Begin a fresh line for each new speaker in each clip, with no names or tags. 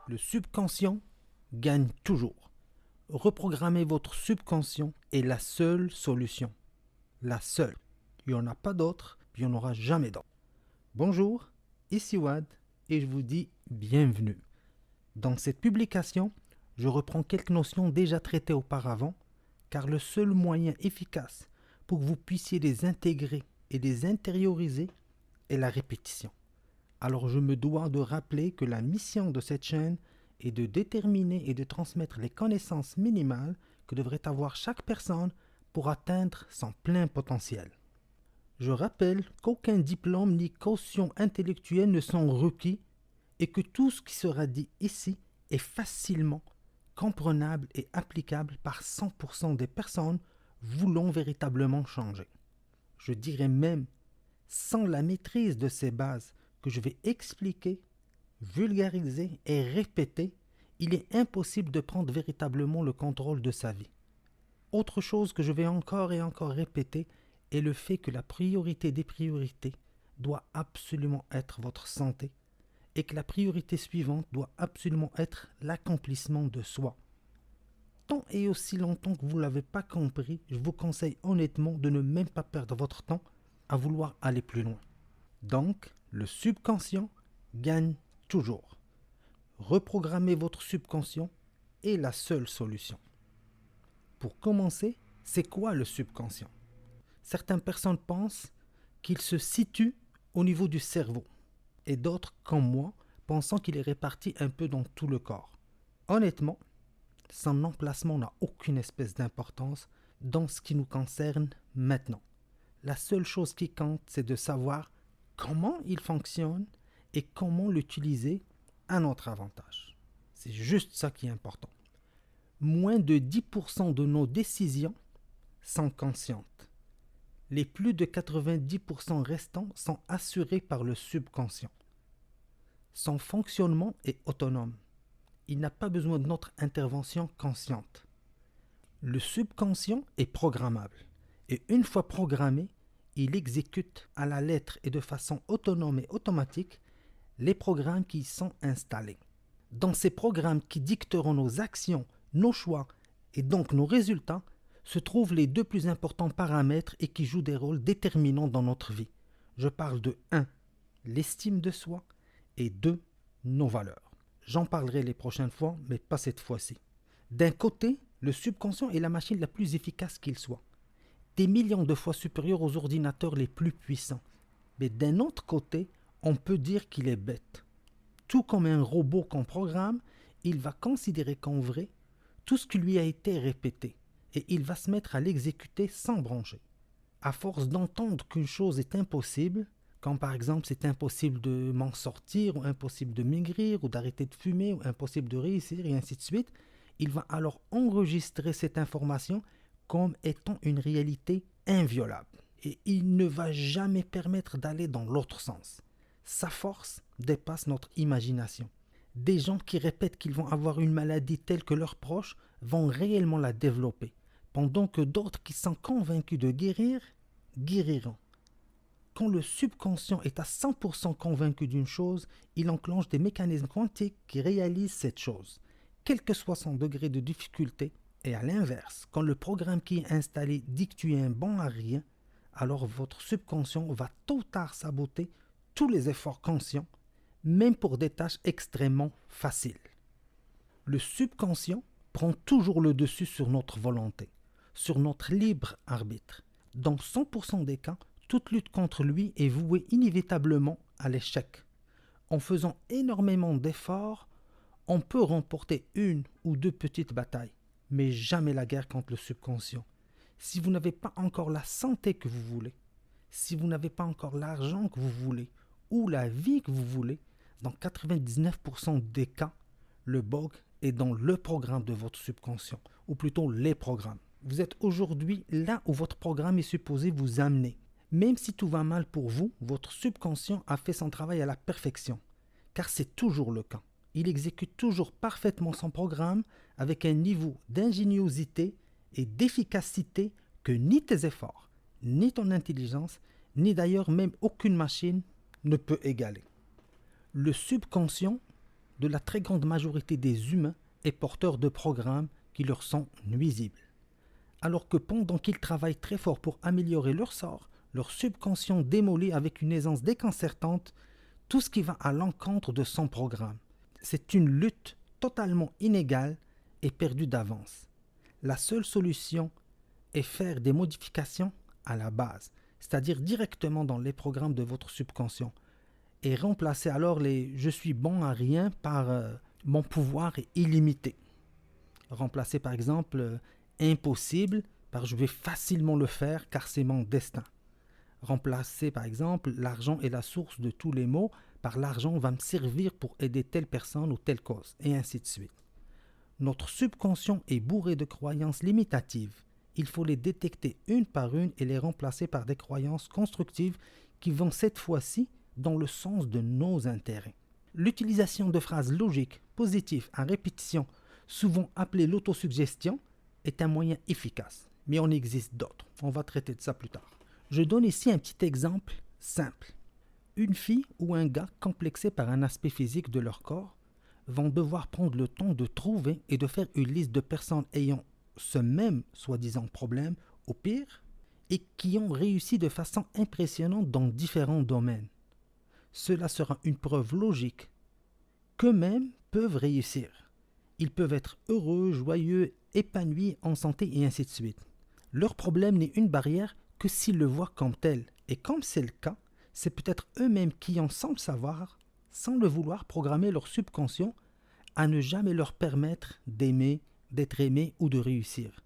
Le subconscient gagne toujours. Reprogrammer votre subconscient est la seule solution. La seule. Il n'y en a pas d'autre, puis il n'y en aura jamais d'autre. Bonjour, ici Wad, et je vous dis bienvenue. Dans cette publication, je reprends quelques notions déjà traitées auparavant, car le seul moyen efficace pour que vous puissiez les intégrer et les intérioriser est la répétition. Alors je me dois de rappeler que la mission de cette chaîne est de déterminer et de transmettre les connaissances minimales que devrait avoir chaque personne pour atteindre son plein potentiel. Je rappelle qu'aucun diplôme ni caution intellectuelle ne sont requis et que tout ce qui sera dit ici est facilement comprenable et applicable par 100% des personnes voulant véritablement changer. Je dirais même, sans la maîtrise de ces bases que je vais expliquer, vulgariser et répéter, il est impossible de prendre véritablement le contrôle de sa vie. Autre chose que je vais encore et encore répéter est le fait que la priorité des priorités doit absolument être votre santé et que la priorité suivante doit absolument être l'accomplissement de soi. Tant et aussi longtemps que vous ne l'avez pas compris, je vous conseille honnêtement de ne même pas perdre votre temps à vouloir aller plus loin. Donc, le subconscient gagne toujours. Reprogrammer votre subconscient est la seule solution. Pour commencer, c'est quoi le subconscient? Certaines personnes pensent qu'il se situe au niveau du cerveau et d'autres, comme moi, pensant qu'il est réparti un peu dans tout le corps. Honnêtement, son emplacement n'a aucune espèce d'importance dans ce qui nous concerne maintenant. La seule chose qui compte, c'est de savoir comment il fonctionne et comment l'utiliser à notre avantage. C'est juste ça qui est important. Moins de 10% de nos décisions sont conscientes. Les plus de 90% restants sont assurés par le subconscient. Son fonctionnement est autonome. Il n'a pas besoin de notre intervention consciente. Le subconscient est programmable. Et une fois programmé, il exécute à la lettre et de façon autonome et automatique les programmes qui y sont installés. Dans ces programmes qui dicteront nos actions, nos choix et donc nos résultats, se trouvent les deux plus importants paramètres et qui jouent des rôles déterminants dans notre vie. Je parle de 1. L'estime de soi et 2. Nos valeurs. J'en parlerai les prochaines fois, mais pas cette fois-ci. D'un côté, le subconscient est la machine la plus efficace qu'il soit, des millions de fois supérieure aux ordinateurs les plus puissants. Mais d'un autre côté, on peut dire qu'il est bête. Tout comme un robot qu'on programme, il va considérer comme vrai tout ce qui lui a été répété et il va se mettre à l'exécuter sans broncher. À force d'entendre qu'une chose est impossible, comme par exemple c'est impossible de m'en sortir, ou impossible de maigrir, ou d'arrêter de fumer, ou impossible de réussir, et ainsi de suite, il va alors enregistrer cette information comme étant une réalité inviolable. Et il ne va jamais permettre d'aller dans l'autre sens. Sa force dépasse notre imagination. Des gens qui répètent qu'ils vont avoir une maladie telle que leurs proches vont réellement la développer, pendant que d'autres qui sont convaincus de guérir, guériront. Quand le subconscient est à 100% convaincu d'une chose, il enclenche des mécanismes quantiques qui réalisent cette chose, quel que soit son degré de difficulté. Et à l'inverse, quand le programme qui est installé dit que tu es un bon à rien, alors votre subconscient va tôt ou tard saboter tous les efforts conscients, même pour des tâches extrêmement faciles. Le subconscient prend toujours le dessus sur notre volonté, sur notre libre arbitre. Dans 100% des cas, toute lutte contre lui est vouée inévitablement à l'échec. En faisant énormément d'efforts, on peut remporter une ou deux petites batailles, mais jamais la guerre contre le subconscient. Si vous n'avez pas encore la santé que vous voulez, si vous n'avez pas encore l'argent que vous voulez, ou la vie que vous voulez, dans 99% des cas, le bug est dans le programme de votre subconscient, ou plutôt les programmes. Vous êtes aujourd'hui là où votre programme est supposé vous amener. Même si tout va mal pour vous, votre subconscient a fait son travail à la perfection, car c'est toujours le cas. Il exécute toujours parfaitement son programme avec un niveau d'ingéniosité et d'efficacité que ni tes efforts, ni ton intelligence, ni d'ailleurs même aucune machine ne peut égaler. Le subconscient de la très grande majorité des humains est porteur de programmes qui leur sont nuisibles. Alors que pendant qu'ils travaillent très fort pour améliorer leur sort, leur subconscient démolit avec une aisance déconcertante tout ce qui va à l'encontre de son programme. C'est une lutte totalement inégale et perdue d'avance. La seule solution est faire des modifications à la base, c'est-à-dire directement dans les programmes de votre subconscient, et remplacer alors les « je suis bon à rien » par « mon pouvoir est illimité ». Remplacer par exemple « impossible » par « je vais facilement le faire car c'est mon destin ». Remplacer par exemple « l'argent est la source de tous les maux » par « l'argent va me servir pour aider telle personne ou telle cause » et ainsi de suite. Notre subconscient est bourré de croyances limitatives. Il faut les détecter une par une et les remplacer par des croyances constructives qui vont cette fois-ci dans le sens de nos intérêts. L'utilisation de phrases logiques, positives à répétition, souvent appelées l'autosuggestion, est un moyen efficace. Mais on existe d'autres. On va traiter de ça plus tard. Je donne ici un petit exemple simple. Une fille ou un gars complexés par un aspect physique de leur corps vont devoir prendre le temps de trouver et de faire une liste de personnes ayant ce même soi-disant problème, au pire, et qui ont réussi de façon impressionnante dans différents domaines. Cela sera une preuve logique qu'eux-mêmes peuvent réussir. Ils peuvent être heureux, joyeux, épanouis, en santé et ainsi de suite. Leur problème n'est une barrière que s'ils le voient comme tel. Et comme c'est le cas, c'est peut-être eux-mêmes qui ont, sans le savoir, sans le vouloir, programmé leur subconscient à ne jamais leur permettre d'aimer, d'être aimé ou de réussir.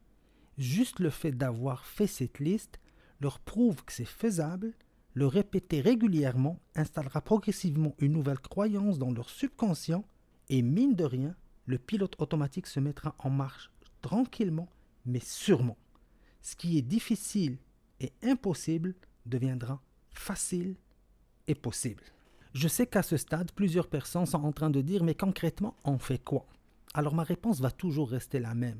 Juste le fait d'avoir fait cette liste leur prouve que c'est faisable. Le répéter régulièrement installera progressivement une nouvelle croyance dans leur subconscient et mine de rien, le pilote automatique se mettra en marche tranquillement mais sûrement. Ce qui est difficile et impossible deviendra facile et possible. Je sais qu'à ce stade, plusieurs personnes sont en train de dire « mais concrètement, on fait quoi ?» Alors ma réponse va toujours rester la même,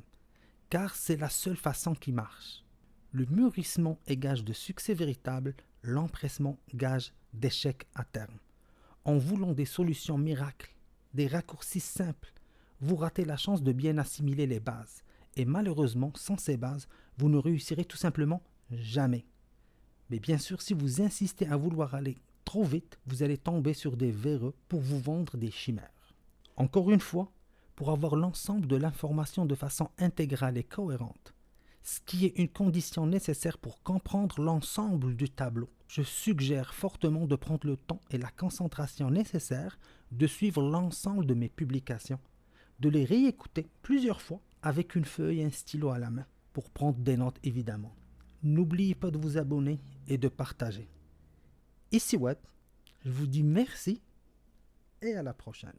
car c'est la seule façon qui marche. Le mûrissement est gage de succès véritable, l'empressement gage d'échec à terme. En voulant des solutions miracles, des raccourcis simples, vous ratez la chance de bien assimiler les bases. Et malheureusement, sans ces bases, vous ne réussirez tout simplement jamais. Mais bien sûr, si vous insistez à vouloir aller trop vite, vous allez tomber sur des véreux pour vous vendre des chimères. Encore une fois, pour avoir l'ensemble de l'information de façon intégrale et cohérente, ce qui est une condition nécessaire pour comprendre l'ensemble du tableau, je suggère fortement de prendre le temps et la concentration nécessaires de suivre l'ensemble de mes publications, de les réécouter plusieurs fois avec une feuille et un stylo à la main, pour prendre des notes évidemment. N'oubliez pas de vous abonner et de partager. Ici Watt, je vous dis merci et à la prochaine.